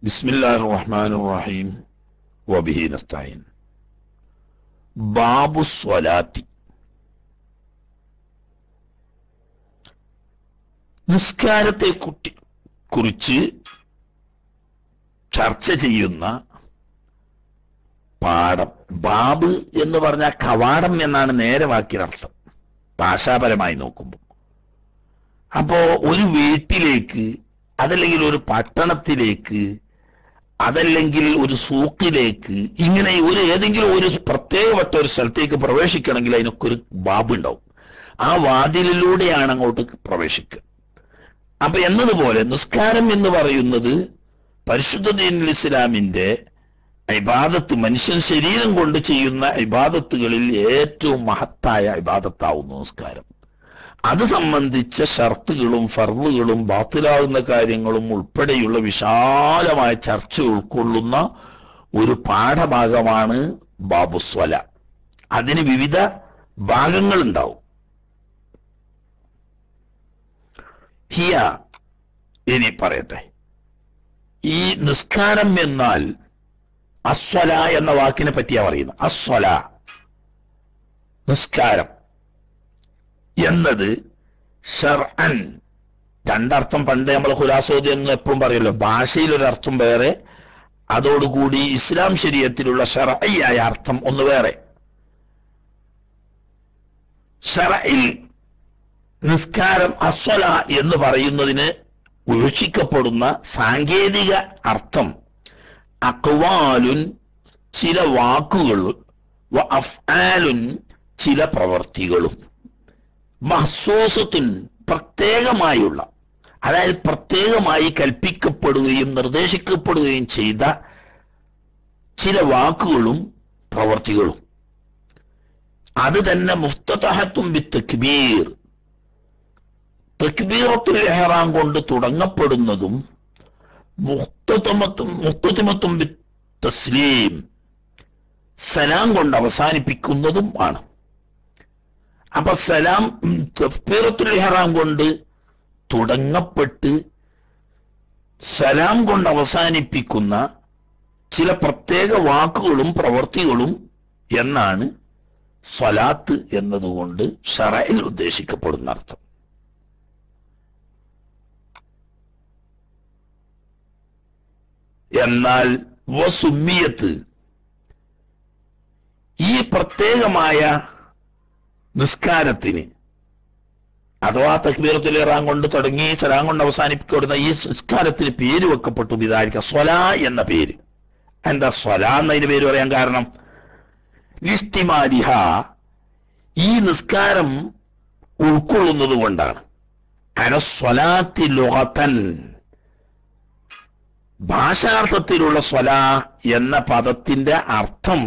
ബിസ്മില്ലാഹിർ റഹ്മാനിർ റഹീം വബിഹി നസ്തഈൻ. ബാബു സ്വലാത്തി, നിസ്കാരത്തെ കുറിച്ച് ചർച്ച ചെയ്യുന്ന പാഠം. ബാബ് എന്ന് പറഞ്ഞാൽ കവാടം എന്നാണ് നേരെ വാക്കിയർത്ഥം ഭാഷാപരമായി നോക്കുമ്പോൾ. അപ്പോ ഒരു വീട്ടിലേക്ക്, അതല്ലെങ്കിൽ ഒരു പട്ടണത്തിലേക്ക്, അതല്ലെങ്കിൽ ഒരു സൂക്കിലേക്ക്, ഇങ്ങനെ ഏതെങ്കിലും ഒരു പ്രത്യേകപ്പെട്ട ഒരു സ്ഥലത്തേക്ക് പ്രവേശിക്കണമെങ്കിൽ അതിനൊക്കെ ഒരു ബാബ് ഉണ്ടാവും. ആ വാതിലിലൂടെയാണ് അങ്ങോട്ട് പ്രവേശിക്കുക. അപ്പൊ എന്നതുപോലെ നിസ്കാരം എന്ന് പറയുന്നത് പരിശുദ്ധ ദീനുൽ ഇസ്ലാമിന്റെ ഇബാദത്ത്, മനുഷ്യൻ ശരീരം കൊണ്ട് ചെയ്യുന്ന ഇബാദത്തുകളിൽ ഏറ്റവും മഹത്തായ ഇബാദത്താവുന്നു നിസ്കാരം. അത് സംബന്ധിച്ച ഷർത്തുകളും ഫർളുകളും ബാത്തിലാകുന്ന കാര്യങ്ങളും ഉൾപ്പെടെയുള്ള വിശാലമായ ചർച്ച ഉൾക്കൊള്ളുന്ന ഒരു പാഠഭാഗമാണ് ബാബുസ്വല. അതിന് വിവിധ ഭാഗങ്ങൾ ഉണ്ടാവും. ഹിയ, ഇനി പറയട്ടെ, ഈ നിസ്കാരം എന്നാൽ അസ്വല എന്ന വാക്കിനെ പറ്റിയാ പറയുന്നത്. അസ്വല, നിസ്കാരം എന്നത് ഷർഅൻ, രണ്ടർത്ഥം പണ്ട് നമ്മൾ ഖുലാസോദി എന്ന് എപ്പോഴും പറയുമല്ലോ. ഭാഷയിലൊരർത്ഥം വേറെ, അതോടുകൂടി ഇസ്ലാം ശരീഅത്തിലുള്ള ശർഈയായ അർത്ഥം ഒന്ന് വേറെ. ശർഈൽ നിസ്കാരം അസ്വല എന്ന് പറയുന്നതിന് വീക്ഷിക്കപ്പെടുന്ന സാങ്കേതിക അർത്ഥം അഖ്വാലുൻ, ചില വാക്കുകളും, വ അഫ്ആലുൻ, ചില പ്രവർത്തികളും, മഹ്സൂസത്തുൻ, പ്രത്യേകമായുള്ള, അതായത് പ്രത്യേകമായി കൽപ്പിക്കപ്പെടുകയും നിർദ്ദേശിക്കപ്പെടുകയും ചെയ്ത ചില വാക്കുകളും പ്രവർത്തികളും. അത് തന്നെ മുഫ്തതഹത്തും ബിത്തക്ബീർ, തക്ബീറത്തുൽ ഇഹ്റാം കൊണ്ട് തുടങ്ങപ്പെടുന്നതും മുഖ്തതിമത്തും ബിത്തസ്ലീം, സലാം കൊണ്ട് അവസാനിപ്പിക്കുന്നതും ആണ്. അപ്പൊ സലാം, തക്ബീറത്തുൽ ഇഹ്റാം കൊണ്ട് തുടങ്ങപ്പെട്ട് സലാം കൊണ്ട് അവസാനിപ്പിക്കുന്ന ചില പ്രത്യേക വാക്കുകളും പ്രവർത്തികളും എന്നാണ് സ്വലാത്ത് എന്നതുകൊണ്ട് ശറഇൽ ഉദ്ദേശിക്കപ്പെടുന്ന അർത്ഥം. എന്നാൽ വസുമ്മിയത്ത്, ഈ പ്രത്യേകമായ നിസ്കാരത്തിന് അഥവാ തക്ബീറത്തുൽ ഇഹ്റാം കൊണ്ട് തുടങ്ങി സലാം കൊണ്ട് അവസാനിപ്പിക്കപ്പെടുന്ന ഈ നിസ്കാരത്തിന് പേര് വെക്കപ്പെട്ടു ബിദാലിക, സ്വലാ എന്ന പേര്. എന്താ സ്വലാ എന്നതിന് പേര് പറയാൻ കാരണം? ഇസ്തിമാലിഹ, ഈ നിസ്കാരം ഉൾക്കൊള്ളുന്നത് കൊണ്ടാണ്. അനസ്വലാത്തി ലുഗതൻ, ഭാഷാർത്ഥത്തിലുള്ള സ്വലാ എന്ന പദത്തിന്റെ അർത്ഥം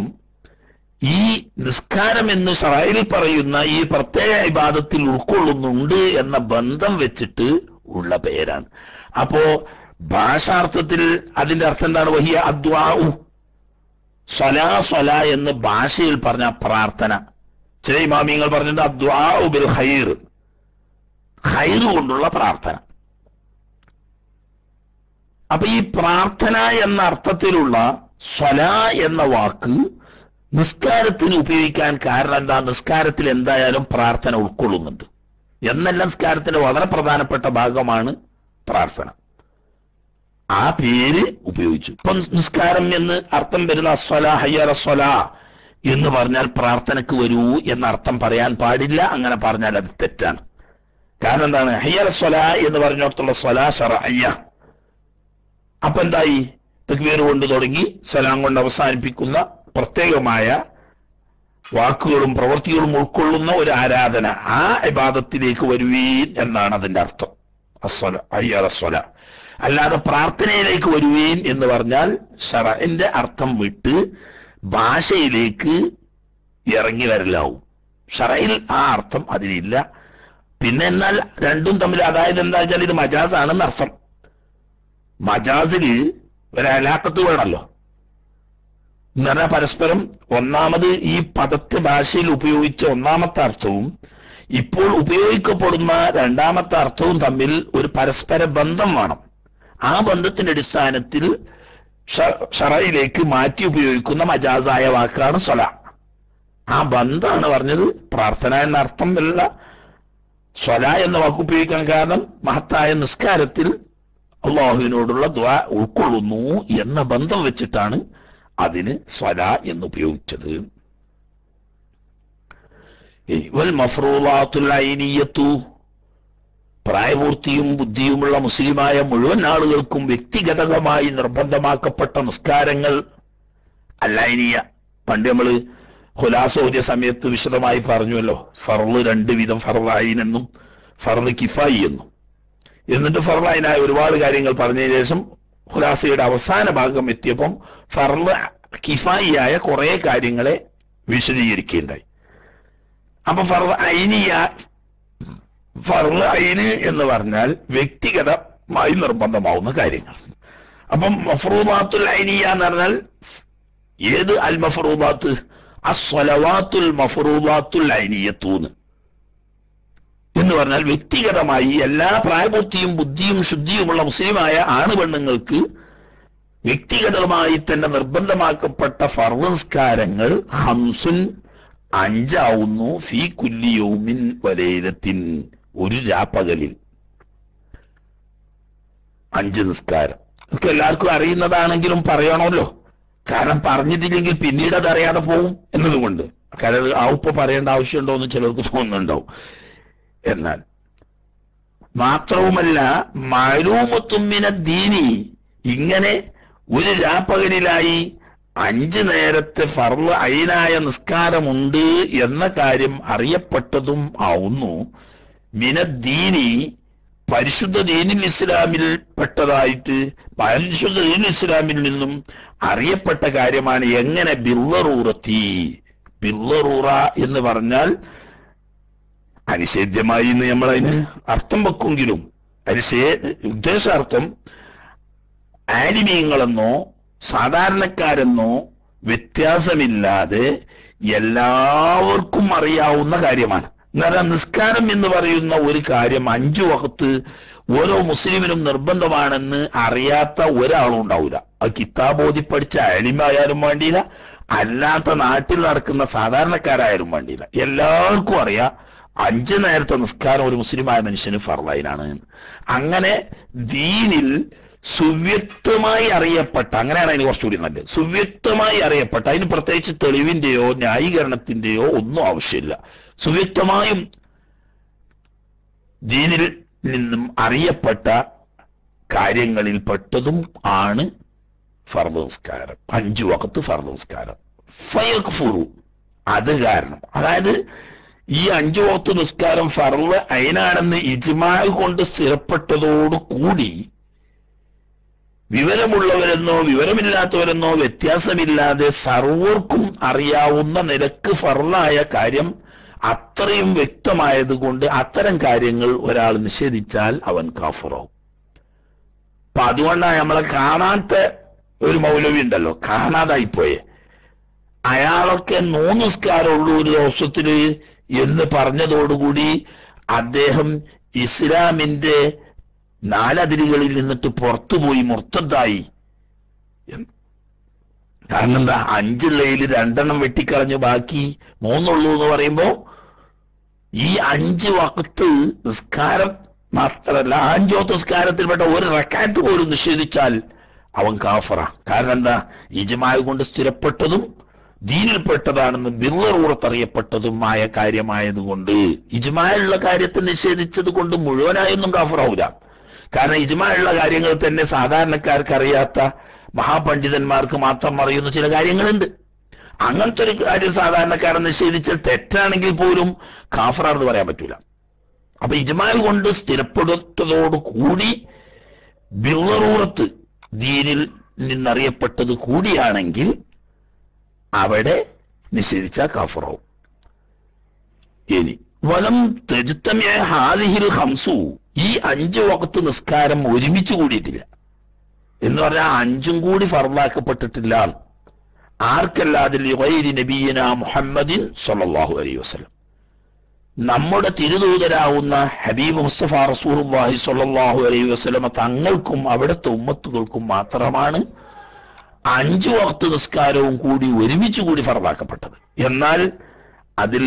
ഈ നിസ്കാരം എന്ന് ശറഈൽ പറയുന്ന ഈ പ്രത്യേക ഇബാദത്തിൽ ഉൾക്കൊള്ളുന്നുണ്ട് എന്ന ബന്ധം വെച്ചിട്ട് ഉള്ള പേരാണ്. അപ്പോ ഭാഷാർത്ഥത്തിൽ അതിന്റെ അർത്ഥം എന്താണ്? വഹിയ അദ്വാഉ, സ്വലാ സ്വലാ എന്ന് ഭാഷയിൽ പറഞ്ഞ പ്രാർത്ഥന. ചില ഇമാമിയങ്ങൾ പറഞ്ഞിട്ടുണ്ട് അദ്വാഉ ബിൽ ഖൈർ, ഖൈർ കൊണ്ടുള്ള പ്രാർത്ഥന. അപ്പൊ ഈ പ്രാർത്ഥന എന്ന അർത്ഥത്തിലുള്ള സ്വലാ എന്ന വാക്ക് നിസ്കാരത്തിന് ഉപയോഗിക്കാൻ കാരണം എന്താ? നിസ്കാരത്തിൽ എന്തായാലും പ്രാർത്ഥന ഉൾക്കൊള്ളുന്നുണ്ട് എന്നല്ല, നിസ്കാരത്തിന്റെ വളരെ പ്രധാനപ്പെട്ട ഭാഗമാണ് പ്രാർത്ഥന. ആ പേര് ഉപയോഗിച്ചു. ഇപ്പം നിസ്കാരം എന്ന് അർത്ഥം വരുന്ന അസ്വലാ, ഹയ്യ അലസ്വലാ എന്ന് പറഞ്ഞാൽ പ്രാർത്ഥനക്ക് വരൂ എന്ന അർത്ഥം പറയാൻ പാടില്ല. അങ്ങനെ പറഞ്ഞാൽ അത് തെറ്റാണ്. കാരണം എന്താണ്? ഹയ്യ അലസ്വലാ എന്ന് പറഞ്ഞിടത്തുള്ള സ്വലാ ശർഈയ. അപ്പൊ എന്തായി? തക്ബീർ കൊണ്ട് തുടങ്ങി സലാം കൊണ്ട് അവസാനിപ്പിക്കുന്ന പ്രത്യേകമായ വാക്കുകളും പ്രവൃത്തികളും ഉൾക്കൊള്ളുന്ന ഒരു ആരാധന, ആ ഇബാദത്തിലേക്ക് വരുവീൻ എന്നാണ് അതിന്റെ അർത്ഥം. അസ്വല, ഹയ്യ അലസ്വലാ. അല്ലാതെ പ്രാർത്ഥനയിലേക്ക് വരുവീൻ എന്ന് പറഞ്ഞാൽ ശറഇന്റെ അർത്ഥം വിട്ട് ഭാഷയിലേക്ക് ഇറങ്ങി വരലാവും. ശറഇൽ ആ അർത്ഥം അതിലില്ല. പിന്നെ എന്നാൽ രണ്ടും തമ്മിൽ, അതായത് എന്താ വെച്ചാൽ ഇത് മജാസ് ആണെന്ന് അർത്ഥം. മജാസില് ഒരു അലാഖത്ത് വേണമല്ലോ എന്ന് പറഞ്ഞാൽ പരസ്പരം. ഒന്നാമത് ഈ പദത്തെ ഭാഷയിൽ ഉപയോഗിച്ച ഒന്നാമത്തെ അർത്ഥവും ഇപ്പോൾ ഉപയോഗിക്കപ്പെടുന്ന രണ്ടാമത്തെ അർത്ഥവും തമ്മിൽ ഒരു പരസ്പര ബന്ധം വേണം. ആ ബന്ധത്തിന്റെ അടിസ്ഥാനത്തിൽ ഷറയിലേക്ക് മാറ്റി ഉപയോഗിക്കുന്ന മജാസായ വാക്കാണ് സ്വല. ആ ബന്ധാണ് പറഞ്ഞത് പ്രാർത്ഥന എന്ന അർത്ഥമല്ല സ്വല എന്ന വാക്ക് ഉപയോഗിക്കാൻ കാരണം മഹത്തായ നിസ്കാരത്തിൽ അള്ളാഹുവിനോടുള്ള ദുആ ഉൾക്കൊള്ളുന്നു എന്ന ബന്ധം വെച്ചിട്ടാണ് അതിന് സ്വല എന്ന് ഉപയോഗിച്ചത്. വൽ മഫ്റൂളാത്തുൽ ഐനിയ്യത്തു, പ്രായപൂർത്തിയും ബുദ്ധിയുമുള്ള മുസ്ലിമായ മുഴുവൻ ആളുകൾക്കും വ്യക്തിഗതമായി നിർബന്ധമാക്കപ്പെട്ട നിസ്കാരങ്ങൾ അല്ലൈനിയ. പണ്ട് നമ്മള് ഖുലാസ ഓതിയ സമയത്ത് വിശദമായി പറഞ്ഞുവല്ലോ, ഫർള് രണ്ട് വിധം, ഫർള് ഐൻ എന്നും ഫർള് കിഫായി എന്നും. എന്നിട്ട് ഫർള് ഐനായ ഒരുപാട് കാര്യങ്ങൾ പറഞ്ഞതിന് ശേഷം ഖുലാസയുടെ അവസാന ഭാഗം എത്തിയപ്പം ഫർള് കിഫായി ആയ കുറെ കാര്യങ്ങളെ വിശദീകരിക്കുകയുണ്ടായി. അപ്പൊ ഫർള് ഐനിയ, ഫർള് ഐന് എന്ന് പറഞ്ഞാൽ വ്യക്തിഗതമായി നിർബന്ധമാവുന്ന കാര്യങ്ങൾ. അപ്പം മഫ്റൂദാത്തുൽ ഐനിയ എന്ന് പറഞ്ഞാൽ ഏത് അൽ മഫ്റൂദാത്ത്? അസ്വലവാത്തുൽ മഫ്റൂദാത്തുൽ ഐനിയത്തൂന്ന് എന്ന് പറഞ്ഞാൽ വ്യക്തിഗതമായി എല്ലാ പ്രായപൂർത്തിയും ബുദ്ധിയും ശുദ്ധിയുമുള്ള മുസ്ലിമായ ആണ് പെണ്ണുങ്ങൾക്ക് വ്യക്തിഗതമായി തന്നെ നിർബന്ധമാക്കപ്പെട്ട ഫർള് നിസ്കാരങ്ങൾ ഹംസുൻ, അഞ്ചാവുന്നു, ഫീ കുല്ലി യൗമിൻ വലൈലത്തിൻ, ഒരു രാപ്പകലിൽ 5 നിസ്കാരം. ഒക്കെ എല്ലാവർക്കും അറിയുന്നതാണെങ്കിലും പറയണമല്ലോ, കാരണം പറഞ്ഞിട്ടില്ലെങ്കിൽ പിന്നീട് അത് അറിയാതെ പോകും എന്നതുകൊണ്ട്. കാരണം ആ ഉപ്പ പറയേണ്ട ആവശ്യമുണ്ടോ എന്ന് ചിലർക്ക് തോന്നുന്നുണ്ടാവും. എന്നാൽ മാത്രവുമല്ല മഅലൂമത്തും മിനദ്ദീനി, ഇങ്ങനെ ഒരു രാപ്പകലിലായി 5 നേരത്തെ ഫർള് ഐനായ നിസ്കാരമുണ്ട് എന്ന കാര്യം അറിയപ്പെട്ടതും ആവുന്നു. മിനദ്ദീനി, പരിശുദ്ധ ദീനിൽ ഇസ്ലാമിൽ പെട്ടതായിട്ട് പരിശുദ്ധ ദീനിൽ ഇസ്ലാമിൽ നിന്നും അറിയപ്പെട്ട കാര്യമാണ്. എങ്ങനെ? ബില്ലറൂറത്തി, ബില്ലറൂറ എന്ന് പറഞ്ഞാൽ അനിഷേധ്യമായി എന്ന് നമ്മളതിന് അർത്ഥം വെക്കുമെങ്കിലും ഉദ്ദേശാർത്ഥം ആലിമീങ്ങളെന്നോ സാധാരണക്കാരെന്നോ വ്യത്യാസമില്ലാതെ എല്ലാവർക്കും അറിയാവുന്ന കാര്യമാണ്. എന്നാൽ നിസ്കാരം എന്ന് പറയുന്ന ഒരു കാര്യം 5 വഖത്ത് ഓരോ മുസ്ലിമിനും നിർബന്ധമാണെന്ന് അറിയാത്ത ഒരാളും ഉണ്ടാവില്ല. അത് കിതാബോധി പഠിച്ച ആലിമായാലും വേണ്ടിയില്ല, അല്ലാത്ത നാട്ടിൽ നടക്കുന്ന സാധാരണക്കാരായാലും വേണ്ടിയില്ല. എല്ലാവർക്കും അറിയാം 5 നേരത്തെ നിസ്കാരം ഒരു മുസ്ലിമായ മനുഷ്യന് ഫർളൈനാണ്. അങ്ങനെ ദീനിൽ സുവ്യക്തമായി അറിയപ്പെട്ട, അങ്ങനെയാണ് അതിന് കുറച്ചുകൂടി നല്ലത്, സുവ്യക്തമായി അറിയപ്പെട്ട, അതിന് പ്രത്യേകിച്ച് തെളിവിന്റെയോ ന്യായീകരണത്തിന്റെയോ ഒന്നും ആവശ്യമില്ല. സുവ്യക്തമായും ദീനിൽ നിന്നും അറിയപ്പെട്ട കാര്യങ്ങളിൽ പെട്ടതും ആണ് ഫർള് നിസ്കാരം, 5 വഖത്ത് ഫർള് നിസ്കാരം. ഫയക്ഫുറു, അത് കാരണം, അതായത് ഈ 5 വഖത്ത് നിസ്കാരം ഫർള് ഐനാണെന്ന് ഇജ്മാ കൊണ്ട് സ്ഥിരപ്പെട്ടതോടു കൂടി വിവരമുള്ളവരെന്നോ വിവരമില്ലാത്തവരെന്നോ വ്യത്യാസമില്ലാതെ സർവർക്കും അറിയാവുന്ന നിലക്ക് ഫർളായ കാര്യം അത്രയും വ്യക്തമായത് കൊണ്ട് അത്തരം കാര്യങ്ങൾ ഒരാൾ നിഷേധിച്ചാൽ അവൻ കാഫിറാവും. അപ്പൊ അതുകൊണ്ടാണ് നമ്മളെ കാണാത്ത ഒരു മൗലവി ഉണ്ടല്ലോ, കാണാതായിപ്പോയെ, അയാളൊക്കെ 3 നിസ്കാരമുള്ളൂ ഒരു ദിവസത്തില് എന്ന് പറഞ്ഞതോടുകൂടി അദ്ദേഹം ഇസ്ലാമിന്റെ 4 അതിരുകളിൽ നിന്നിട്ട് പുറത്തുപോയി മുർത്തദ്ദായി. കാരണം എന്താ? 5 ഉള്ളതിൽ 2 വെട്ടിക്കളഞ്ഞു, ബാക്കി 3 ഉള്ളൂ എന്ന് പറയുമ്പോ ഈ 5 വഖത്ത് നിസ്കാരം മാത്രമല്ല 5 വഖത്ത് നിസ്കാരത്തിൽപ്പെട്ട ഒരു റക്അത്ത് പോലും നിഷേധിച്ചാൽ അവൻ കാഫിറ. കാരണം എന്താ? ഇജ്മാ കൊണ്ട് സ്ഥിരപ്പെട്ടതും ദീനിൽപ്പെട്ടതാണെന്ന് ബില്ലറൂറത്തറിയപ്പെട്ടതുമായ കാര്യമായതുകൊണ്ട്. ഇജ്മാ ഉള്ള കാര്യത്തെ നിഷേധിച്ചത് കൊണ്ട് മുഴുവനായൊന്നും കാഫിറാവൂല. കാരണം ഇജ്മാ ഉള്ള കാര്യങ്ങൾ തന്നെ സാധാരണക്കാർക്ക് അറിയാത്ത മഹാപണ്ഡിതന്മാർക്ക് മാത്രം അറിയുന്ന ചില കാര്യങ്ങളുണ്ട്. അങ്ങനത്തെ ഒരു കാര്യം സാധാരണക്കാരൻ നിഷേധിച്ചാൽ തെറ്റാണെങ്കിൽ പോലും കാഫിറാണെന്ന് പറയാൻ പറ്റൂല. അപ്പൊ ഇജ്മാ കൊണ്ട് സ്ഥിരപ്പെടുത്തതോടു കൂടി ബില്ലറൂറത്ത് ദീനിൽ നിന്നറിയപ്പെട്ടത് കൂടിയാണെങ്കിൽ അവിടെ നിഷേധിച്ച കാഫിറാവും. ഇനി വലം തജ്തമിഅ ഹാദിഹിൽ ഖംസു, ഈ 5 വഖത്ത് നിസ്കാരം ഒരുമിച്ച് കൂടിയിട്ടില്ല എന്ന് പറഞ്ഞാൽ 5ഉം കൂടി ഫർളാക്കപ്പെട്ടിട്ടില്ല. ആർക്കല്ലാതെ ലിഗൈരി നബിയിന മുഹമ്മദിൻ സ്വല്ലല്ലാഹു അലൈഹി വസല്ലം, നമ്മുടെ തിരുദൂതരാവുന്ന ഹബീബ് മുസ്തഫ റസൂലുള്ളാഹി സ്വല്ലല്ലാഹു അലൈഹി വസല്ലം തങ്ങൾക്കും അവിടുത്തെ ഉമ്മത്തുകൾക്കും മാത്രമാണ് 5 വഖ്ത് നിസ്കാരവും കൂടി ഒരുമിച്ച് കൂടി ഫർളാക്കപ്പെട്ടത്. എന്നാൽ അതിൽ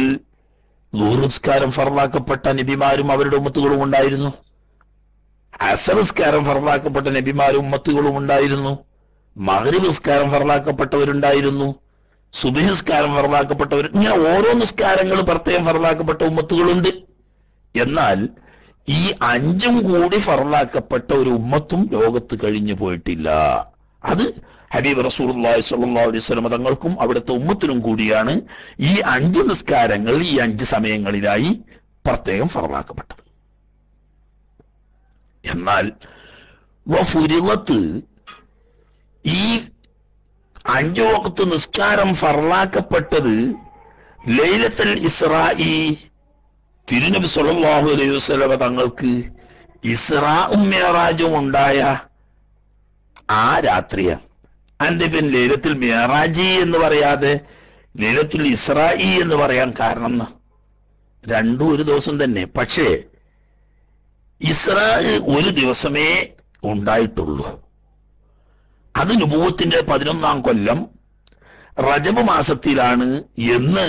ളുഹർ നിസ്കാരം ഫർളാക്കപ്പെട്ട നബിമാരും അവരുടെ ഉമ്മത്തുകളും ഉണ്ടായിരുന്നു. അസർ നിസ്കാരം ഫർളാക്കപ്പെട്ട നബിമാരും ഉമ്മത്തുകളും ഉണ്ടായിരുന്നു. മഗ്രിബ് നിസ്കാരം ഫർളാക്കപ്പെട്ടവരുണ്ടായിരുന്നു. സുബ്ഹി നിസ്കാരം ഫർളാക്കപ്പെട്ടവർ, ഇങ്ങനെ ഓരോ നിസ്കാരങ്ങൾ പ്രത്യേകം ഫർളാക്കപ്പെട്ട ഉമ്മത്തുകളുണ്ട്. എന്നാൽ ഈ 5ഉം കൂടി ഫർളാക്കപ്പെട്ട ഒരു ഉമ്മത്തും ലോകത്ത് കഴിഞ്ഞു പോയിട്ടില്ല. അത് ഹബീബ് റസൂലുള്ളാഹി സ്വല്ലല്ലാഹു അലൈഹി വസല്ലം തങ്ങൾക്കും അവിടുത്തെ ഉമ്മത്തിനും കൂടിയാണ് ഈ 5 നിസ്കാരങ്ങൾ ഈ 5 സമയങ്ങളിലായി പ്രത്യേകം ഫർളാക്കപ്പെട്ടത്. എന്നാൽ വഫുരിളത്ത്, ഈ 5 വഖ്ത് നിസ്കാരം ഫർളാക്കപ്പെട്ടത് ലൈലത്തുൽ ഇസ്രാഇ, തിരുനബി സ്വല്ലല്ലാഹു അലൈഹി വസല്ലം തങ്ങൾക്ക് ഇസ്രാഉം മിഅ്റാജും ഉണ്ടായ ആ രാത്രിയാണ്. അതിന്റെ പിന്നെ ലൈലത്തുൽ മിഅ്റാജി എന്ന് പറയാതെ ലൈലത്തുൽ ഇസ്രാഇ എന്ന് പറയാൻ കാരണം രണ്ടും ഒരു ദിവസം തന്നെ. പക്ഷേ ഇസ്രാ ഒരു ദിവസമേ ഉണ്ടായിട്ടുള്ളൂ. അത് നുബുവത്തിന്റെ 11ാം കൊല്ലം റജബ് മാസത്തിലാണ് എന്ന്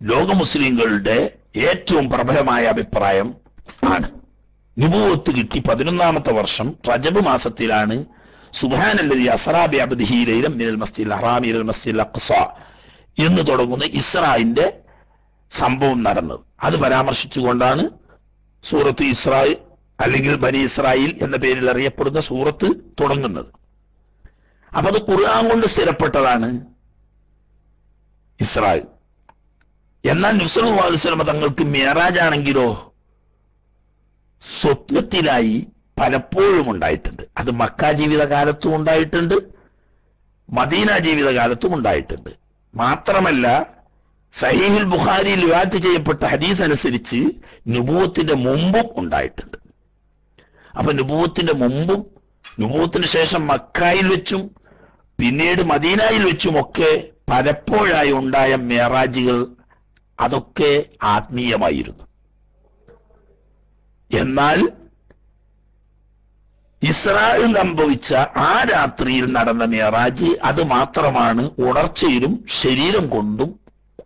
ലോക മുസ്ലിങ്ങളുടെ ഏറ്റവും പ്രബലമായ അഭിപ്രായം ആണ്. നുബുവത്ത് കിട്ടി 11ാമത്തെ വർഷം റജബ് മാസത്തിലാണ് സുബ്ഹാനല്ലദി അസ്റാ ബിഅബ്ദിഹി ലൈലൻ മിനൽ മസ്ജിദിൽ ഹറാമി ഇലൽ മസ്ജിദിൽ അഖ്സ എന്ന് തുടങ്ങുന്ന ഇസ്രായിന്റെ സംഭവം നടന്നത്. അത് പരാമർശിച്ചുകൊണ്ടാണ് സൂറത്ത് ഇസ്രാ അല്ലെങ്കിൽ ബനി ഇസ്രായേൽ എന്ന പേരിൽ അറിയപ്പെടുന്ന സൂറത്ത് തുടങ്ങുന്നത്. അപ്പൊ അത് ഖുർആൻ കൊണ്ട് സ്ഥിരപ്പെട്ടതാണ് ഇസ്രാ. എന്നാൽ നബി സല്ലല്ലാഹു അലൈഹി വസല്ലം തങ്ങൾക്ക് മിഅ്റാജ് ആണെങ്കിലോ സ്വപ്നത്തിലായി പലപ്പോഴും ഉണ്ടായിട്ടുണ്ട്. അത് മക്ക ജീവിതകാലത്തും ഉണ്ടായിട്ടുണ്ട്, മദീന ജീവിതകാലത്തും ഉണ്ടായിട്ടുണ്ട്. മാത്രമല്ല സഹീഹുൽ ബുഖാരിയിൽ റിവായത്ത് ചെയ്യപ്പെട്ട ഹദീസ് അനുസരിച്ച് നുബുവത്തിന്റെ മുമ്പും ഉണ്ടായിട്ടുണ്ട്. അപ്പൊ നുബുവത്തിന്റെ മുമ്പും നുബുവത്തിന് ശേഷം മക്കയിൽ വെച്ചും പിന്നീട് മദീനയിൽ വെച്ചും ഒക്കെ പലപ്പോഴായി ഉണ്ടായ മിഅ്റാജുകൾ അതൊക്കെ ആത്മീയമായിരുന്നു. എന്നാൽ ഇസ്രായേൽ സംഭവിച്ച ആ രാത്രിയിൽ നടന്ന മിഅ്റാജ് അത് മാത്രമാണ് ഉണർച്ചയിലും ശരീരം കൊണ്ടും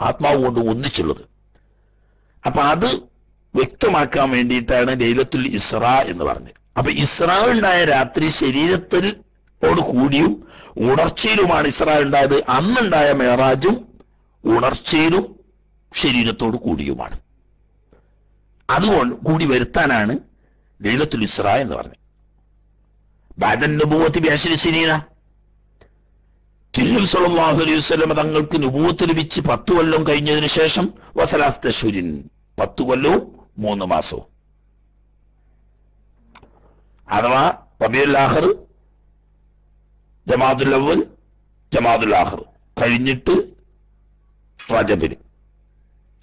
ആത്മാവ് കൊണ്ടും ഒന്നിച്ചുള്ളത്. അപ്പൊ അത് വ്യക്തമാക്കാൻ വേണ്ടിയിട്ടാണ് ലൈലത്തുൽ ഇസ്രാ എന്ന് പറഞ്ഞത്. അപ്പൊ ഇസ്രാ ഉണ്ടായ രാത്രി ശരീരത്തിനോട് കൂടിയും ഉണർച്ചയിലുമാണ് ഇസ്രാ ഉണ്ടായത്. അന്നുണ്ടായ മിഅ്റാജും ഉണർച്ചയിലും ശരീരത്തോട് കൂടിയുമാണ്. അതുകൊണ്ട് കൂടി വരുത്താനാണ് ലൈലത്തുൽ ഇസ്രാ എന്ന് പറഞ്ഞത്. ബഅദൻ നുബുവത്തി ബിഅശ്രി സിനീന, തിരുനബി സ്വല്ലല്ലാഹു അലൈഹി വസല്ലം തങ്ങൾക്ക് നുബുവത്ത് ലഭിച്ച് 10 കൊല്ലം കഴിഞ്ഞതിന് ശേഷം വസലാസത അശ്ഹുരിൻ, 10 കൊല്ലവും 3 മാസവും. അഥവാ റബീഉൽ ആഖിർ, ജമാദുൽ അവ്വൽ, ജമാദുൽ ആഖിർ കഴിഞ്ഞിട്ട് റജബിൽ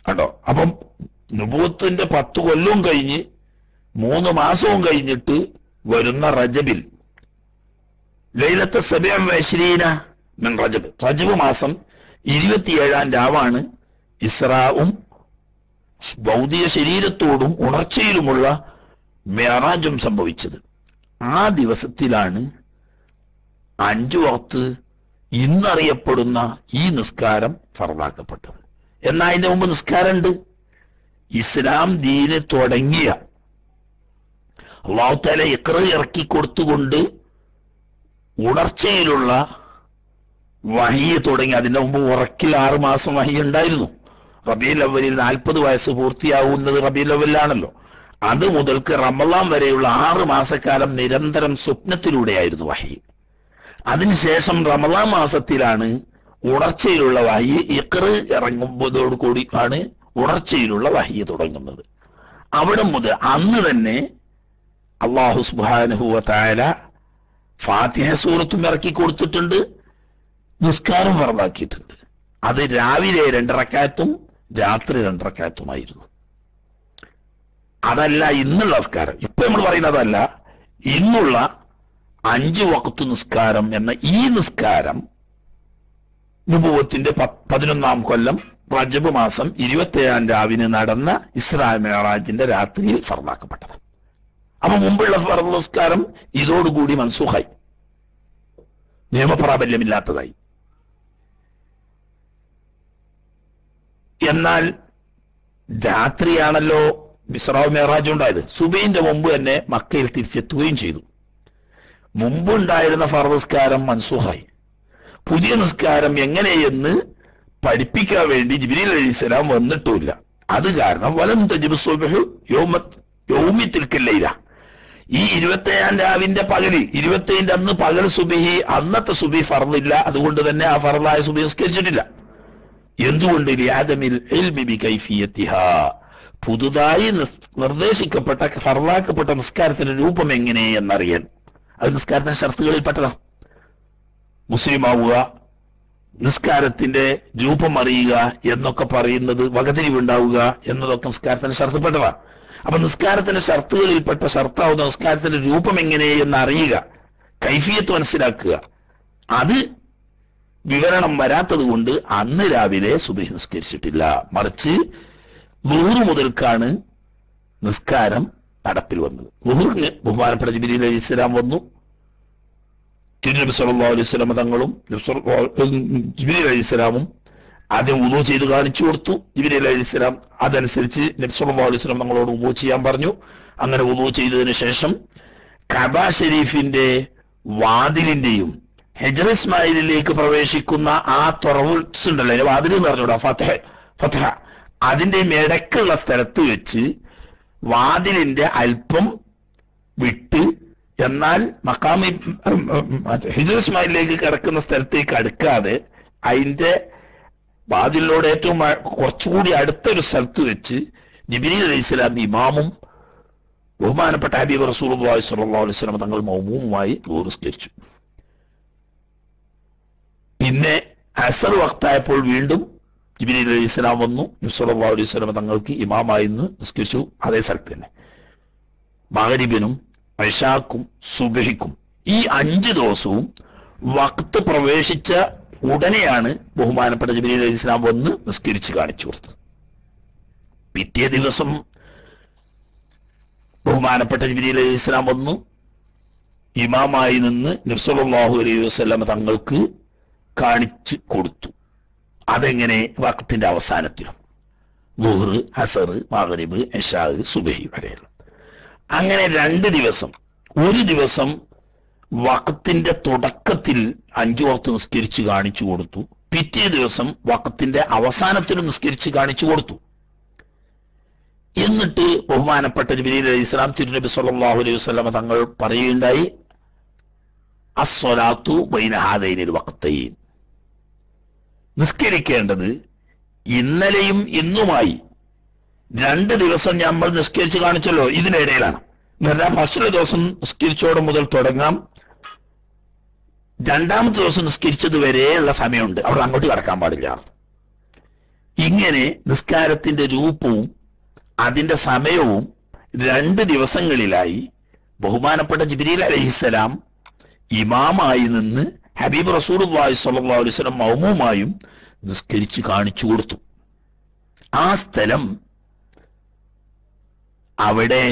കണ്ടോ. അപ്പം നുബുവത്തിന്റെ 10 കൊല്ലവും കഴിഞ്ഞ് 3 മാസവും കഴിഞ്ഞിട്ട് വരുന്ന റജബിൽ ലൈലത്തെ 27 മിൻ റജബ്, റജബ് മാസം 27-ാം രാവാണ് ഇസ്രാവും ഭൗതിക ശരീരത്തോടും ഉണർച്ചയിലുമുള്ള മിഅ്റാജും സംഭവിച്ചത്. ആ ദിവസത്തിലാണ് 5 വഖ്ത് ഇന്നറിയപ്പെടുന്ന ഈ നിസ്കാരം ഫർളാക്കപ്പെട്ടത്. എന്നാൽ അതിന്റെ മുമ്പ് നിസ്കാരമുണ്ട്. ഇസ്ലാം ദീന് തുടങ്ങിയ അല്ലാഹു തആല ഇഖ്റ ഇറക്കി കൊടുത്തുകൊണ്ട് ഉണർച്ചയിലുള്ള വഹി തുടങ്ങി. അതിന്റെ മുമ്പ് ഉറക്കിൽ 6 മാസം വഹി ഉണ്ടായിരുന്നു. റബീഉൽ അവ്വലിൽ 40 വയസ്സ് പൂർത്തിയാവുന്നത് റബീഉൽ അവ്വലിലാണല്ലോ. അത് മുതൽക്ക് റമളാൻ വരെയുള്ള 6 മാസക്കാലം നിരന്തരം സ്വപ്നത്തിലൂടെയായിരുന്നു വഹി. അതിനുശേഷം റമളാൻ മാസത്തിലാണ് ഉണർച്ചയിലുള്ള വഹി. ഇഖ്റ ഇറങ്ങുമ്പോഴോട് കൂടി ആണ് ഉണർച്ചയിലുള്ള വഹി തുടങ്ങുന്നത്. അവിടെ മുതൽ അന്ന് തന്നെ അല്ലാഹു സുബ്ഹാനഹു വ തആല ഫാത്തിഹ സൂറത്തും ഇറക്കി കൊടുത്തിട്ടുണ്ട്, നിസ്കാരം ഫർളാക്കിയിട്ടുണ്ട്. അത് രാവിലെ 2 റക്അത്തും രാത്രി 2 റക്അത്തുമായിരുന്നു. അതല്ല ഇന്നുള്ള നിസ്കാരം, ഇപ്പൊ നമ്മൾ പറയുന്നതല്ല, ഇന്നുള്ള 5 വഖ്ത് നിസ്കാരം എന്ന ഈ നിസ്കാരം നുബുവത്തിന്റെ 11-ാം കൊല്ലം റജബ് മാസം 27-ാം രാവിന് നടന്ന ഇസ്രാ മിഅ്റാജിന്റെ രാത്രിയിൽ ഫർളാക്കപ്പെട്ടത്. അപ്പൊ മുമ്പുള്ള ഫർള് നിസ്കാരം ഇതോടുകൂടി മൻസൂഖായി. നിയമപ്രാബല്യമില്ലാത്തതായി. എന്നാൽ രാത്രിയാണല്ലോ ഇസ്രാ മിഅ്റാജ് ഉണ്ടായത്. സുബഹിന്റെ മുമ്പ് തന്നെ മക്കയിൽ തിരിച്ചെത്തുകയും ചെയ്തു. മുമ്പുണ്ടായിരുന്ന ഫർദ് നിസ്കാരം മൻസൂഖായി. പുതിയ നിസ്കാരം എങ്ങനെയെന്ന് പഠിപ്പിക്കാൻ വേണ്ടി ജിബ്രീൽ അലൈഹിസ്സലാം വന്നിട്ടുമില്ല. അത് കാരണം വലം തജിബു സുബ്ഹു യൗമി തിൽക്കൽ ലൈല, ഈ 27 രാവിന്റെ പകല്, 27 അന്ന് പകൽ സുബഹി, അന്നത്തെ സുബഹി ഫർദില്ല. അതുകൊണ്ട് തന്നെ ആ ഫർദായ സുബഹി നിസ്കരിച്ചിട്ടില്ല. എന്തുകൊണ്ട്? ലിഅദമിൽ ഇൽമി ബികൈഫിയത്തിഹാ, പുതുതായി നിർദ്ദേശിക്കപ്പെട്ട ഫർദാക്കപ്പെട്ട നിസ്കാരത്തിന്റെ രൂപം എങ്ങനെ എന്നറിയാൻ. അത് നിസ്കാരത്തിന്റെ ഷർത്തുകളിൽ പെട്ടതാ. മുസ്ലിം ആവുക, നിസ്കാരത്തിന്റെ രൂപം അറിയുക എന്നൊക്കെ പറയുന്നത്, വകതിരിവുണ്ടാവുക എന്നതൊക്കെ നിസ്കാരത്തിന്റെ ഷർത്തിൽപ്പെട്ടതാ. അപ്പൊ നിസ്കാരത്തിന്റെ ഷർത്തുകളിൽപ്പെട്ട ഷർത്താവുന്ന നിസ്കാരത്തിന്റെ രൂപം എങ്ങനെ എന്ന് അറിയുക, കൈഫിയത്ത് മനസ്സിലാക്കുക, അത് വിവരണം വരാത്തത് കൊണ്ട് അന്ന് രാവിലെ സുബഹി നിസ്കരിച്ചിട്ടില്ല. മറിച്ച് ളുഹ്ർ മുതൽക്കാണ് നിസ്കാരം നടപ്പിൽ വന്നത്. ളുഹ്റിന് ബഹുമാനപ്പെട്ട ജിബ്രീൽ അലൈഹിസ്സലാം വന്നു. തിരുനബി സല്ലല്ലാഹു അലൈഹി വസല്ലം തങ്ങളും ജിബ്രീൽ അലൈഹിസ്സലാമും ആദ്യം വുളൂ ചെയ്ത് കാണിച്ചു കൊടുത്തു. ജിബ്രീൽ അലൈഹിസ്സലാം അതനുസരിച്ച് നബി സല്ലല്ലാഹു അലൈഹി വസല്ലം തങ്ങളോട് വുളൂ ചെയ്യാൻ പറഞ്ഞു. അങ്ങനെ വുളൂ ചെയ്തതിന് ശേഷം കഅബ ഷരീഫിന്റെ വാതിലിന്റെയും ഹജർ ഇസ്മായിലിലേക്ക് പ്രവേശിക്കുന്ന ആ തുറവുസ് ഉണ്ടല്ലോ, വാതിൽ എന്ന് പറഞ്ഞൂടാ, ഫത്ഹ, അതിന്റെ ഇടയ്ക്കുള്ള സ്ഥലത്ത് വെച്ച് വാതിലിന്റെ അല്പം വിട്ട്, എന്നാൽ മഖാമി ഹിജർ ഇസ്മായിലിലേക്ക് കിടക്കുന്ന സ്ഥലത്തേക്ക് അടുക്കാതെ അതിന്റെ വാതിലിനോട് ഏറ്റവും കുറച്ചുകൂടി അടുത്തൊരു സ്ഥലത്ത് വെച്ച് ജിബ്രീൽ അലൈഹിസ്സലാം ഇമാമും ബഹുമാനപ്പെട്ട ഹബീബ് റസൂലുള്ളാഹി സ്വല്ലല്ലാഹു അലൈഹി വസല്ലം തങ്ങൾ മൗമൂമുമായി നിസ്കരിച്ചു. പിന്നെ അസർ വക്തായപ്പോൾ വീണ്ടും ജിബ്രീൽ അലൈഹിസ്സലാം വന്നു. നബി സല്ലല്ലാഹു അലൈഹി വസല്ലം തങ്ങൾക്ക് ഇമാമായി നിസ്കരിച്ചു. അതേ സ്ഥലത്ത് തന്നെ മഗ്രിബിനും ഇശാക്കും സുബഹിക്കും ഈ 5 ദിവസവും വക്ത് പ്രവേശിച്ച ഉടനെയാണ് ബഹുമാനപ്പെട്ട ജിബ്രീൽ അലൈഹിസ്സലാം വന്ന് നിസ്കരിച്ച് കാണിച്ചു കൊടുത്തത്. പിറ്റേ ദിവസം ബഹുമാനപ്പെട്ട ജിബ്രീൽ അലൈഹിസ്സലാം വന്നു ഇമാമായി നിന്ന് നബി സല്ലല്ലാഹു അലൈഹി വസല്ലം തങ്ങൾക്ക് കാണിച്ചു കൊടുത്തു. അതെങ്ങനെ? വക്തിന്റെ അവസാനത്തിലും ളുഹ്ർ, അസർ, മഗ്രിബ്, ഇശാ, സുബഹി വരെയുള്ള. അങ്ങനെ 2 ദിവസം, ഒരു ദിവസം വഖത്തിന്റെ തുടക്കത്തിൽ 5 വഖ്ത് നിസ്കരിച്ച് കാണിച്ചു കൊടുത്തു. പിറ്റേ ദിവസം വഖത്തിന്റെ അവസാനത്തിലും നിസ്കരിച്ച് കാണിച്ചു കൊടുത്തു. എന്നിട്ട് ബഹുമാനപ്പെട്ട ജിബ്രീൽ അലൈഹിസ്സലാം തിരുനബി സല്ലല്ലാഹു അലൈഹി വസല്ലം തങ്ങൾ പറയുകയുണ്ടായി, അസ്സലാത്തു ബൈന ഹാദൈനിൽ വഖ്തൈൻ, നിസ്കരിക്കേണ്ടത് ഇന്നലെയും ഇന്നുമായി 2 ദിവസം നമ്മൾ നിസ്കരിച്ച് കാണിച്ചല്ലോ, ഇതിനിടയിലാണ്. ഫസ്റ്റിലെ ദിവസം നിസ്കരിച്ചോടെ മുതൽ തുടങ്ങാം, 2ാമത്തെ ദിവസം നിസ്കരിച്ചത് വരെയുള്ള സമയമുണ്ട്, അവിടെ അങ്ങോട്ട് കടക്കാൻ പാടില്ല. ഇങ്ങനെ നിസ്കാരത്തിന്റെ രൂപവും അതിന്റെ സമയവും 2 ദിവസങ്ങളിലായി ബഹുമാനപ്പെട്ട ജിബ്രീൽ അലൈഹിസ്സലാം ഇമാമായി നിന്ന് ഹബീബ് റസൂലുള്ളാഹി സ്വല്ലല്ലാഹു അലൈഹി വസല്ലം മൗമൂമായും നിസ്കരിച്ച് കാണിച്ചു കൊടുത്തു. ആ സ്ഥലം അവിടെ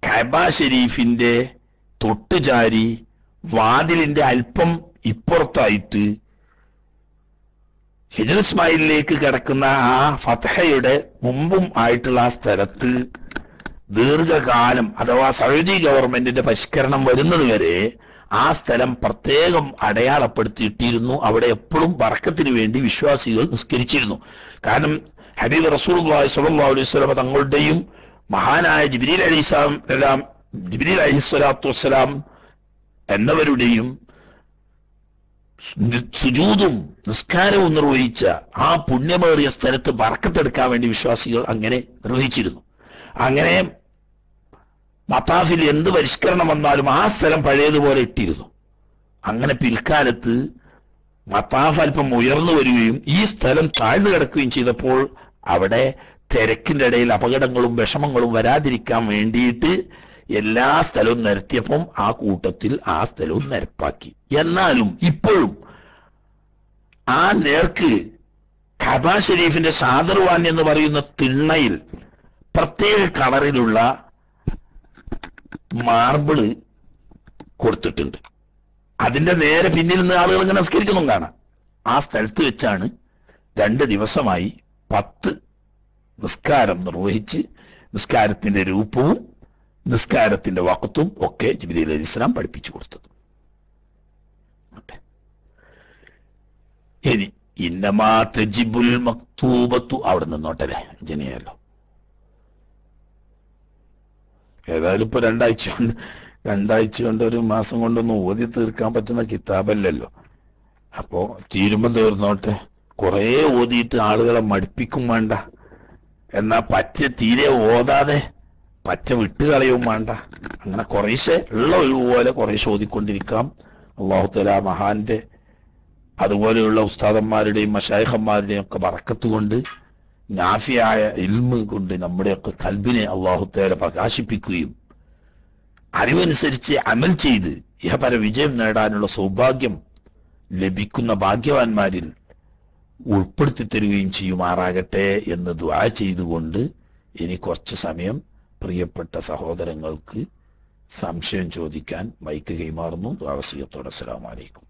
കഅബ ഷരീഫിന്റെ തൊട്ടുചാരി വാതിലിന്റെ അല്പം ഇപ്പുറത്തായിട്ട് ഹിജർ ഇസ്മായിലിലേക്ക് കിടക്കുന്ന ആ ഫത്ഹയുടെ മുമ്പും ആയിട്ടുള്ള ആ സ്ഥലത്ത് ദീർഘകാലം, അഥവാ സൗദി ഗവൺമെന്റിന്റെ പരിഷ്കരണം വരുന്നത് വരെ ആ സ്ഥലം പ്രത്യേകം അടയാളപ്പെടുത്തിയിട്ടിരുന്നു. അവിടെ എപ്പോഴും ബർക്കത്തിന് വേണ്ടി വിശ്വാസികൾ നിസ്കരിച്ചിരുന്നു. കാരണം ഹബീബ് റസൂലുള്ളാഹി സ്വല്ലല്ലാഹു അലൈഹി വസല്ലം തങ്ങളുടെയും മഹാനായ ജിബ്രീൽ അലൈഹിസ്സലാത്തു വസ്സലാം എന്നവരുടെയും സുജൂദും നിസ്കാരവും നിർവഹിച്ച ആ പുണ്യമേറിയ സ്ഥലത്ത് ബർക്കത്തെടുക്കാൻ വേണ്ടി വിശ്വാസികൾ അങ്ങനെ നിർവഹിച്ചിരുന്നു. അങ്ങനെ മത്താഫിൽ എന്ത് പരിഷ്കരണം വന്നാലും ആ സ്ഥലം പഴയതുപോലെ ഇട്ടിരുന്നു. അങ്ങനെ പിൽക്കാലത്ത് മത്താഫ് അല്പം ഉയർന്നു വരികയും ഈ സ്ഥലം താഴ്ന്നു കിടക്കുകയും ചെയ്തപ്പോൾ അവിടെ തിരക്കിന്റെ ഇടയിൽ അപകടങ്ങളും വിഷമങ്ങളും വരാതിരിക്കാൻ വേണ്ടിയിട്ട് എല്ലാ സ്ഥലവും നിരത്തിയപ്പം ആ കൂട്ടത്തിൽ ആ സ്ഥലവും നിരപ്പാക്കി. എന്നാലും ഇപ്പോഴും ആ നേർക്ക് കഅബ ഷരീഫിന്റെ ഷാദർവാൻ എന്ന് പറയുന്ന തിണ്ണയിൽ പ്രത്യേക കളറിലുള്ള മാർബിള് കൊടുത്തിട്ടുണ്ട്. അതിന്റെ നേരെ പിന്നിൽ നിന്ന് ആളുകൾ ഇങ്ങനെ നിസ്കരിക്കുന്നു കാണാം. ആ സ്ഥലത്ത് വെച്ചാണ് 2 ദിവസമായി 10 നിസ്കാരം നിർവഹിച്ച് നിസ്കാരത്തിന്റെ രൂപവും നിസ്കാരത്തിന്റെ വഖത്തും ഒക്കെ ജിബ്രീൽ അലൈഹിസ്സലാം പഠിപ്പിച്ചു കൊടുത്തത്. ഇനി ഇന്നമാ തജിബുൽ മക്തൂബത്തു അവിടെ നിന്നോട്ടല്ലേ ജനിയല്ലോ. ഏതായാലും ഇപ്പൊ 2 ആഴ്ച കൊണ്ട് 1 മാസം കൊണ്ടൊന്നും ഓതി തീർക്കാൻ പറ്റുന്ന കിതാബല്ലല്ലോ. അപ്പോ തീരുമ്പം തീർന്നോട്ടെ. കുറെ ഓതിയിട്ട് ആളുകളെ മടുപ്പിക്കും വേണ്ട, എന്നാ തീരെ ഓതാതെ വിട്ടുകളയും വേണ്ട. അങ്ങനെ കുറേശ്ശെ ഉള്ള ഒഴിവുപോലെ കുറേശ്ശെ ഓതിക്കൊണ്ടിരിക്കാം. അല്ലാഹു തആല മഹാന്റെ അതുപോലെയുള്ള ഉസ്താദന്മാരുടെയും മശായിഖന്മാരുടെയും ഒക്കെ ബറക്കത്ത് കൊണ്ട് നാഫിയായ ഇൽമ് കൊണ്ട് നമ്മുടെയൊക്കെ കൽബിനെ അല്ലാഹു തആല പ്രകാശിപ്പിക്കുകയും അറിവനുസരിച്ച് അമൽ ചെയ്ത് ഇഹപര വിജയം നേടാനുള്ള സൗഭാഗ്യം ലഭിക്കുന്ന ഭാഗ്യവാന്മാരിൽ ഉൾപ്പെടുത്തി തരികയും ചെയ്യുമാറാകട്ടെ എന്ന് ദുആ ചെയ്തുകൊണ്ട് ഇനി കുറച്ച് സമയം പ്രിയപ്പെട്ട സഹോദരങ്ങൾക്ക് സംശയം ചോദിക്കാൻ മൈക്ക് കൈമാറുന്നു. ദുആ വസിയത്തോടെ അസ്സലാമു അലൈക്കും.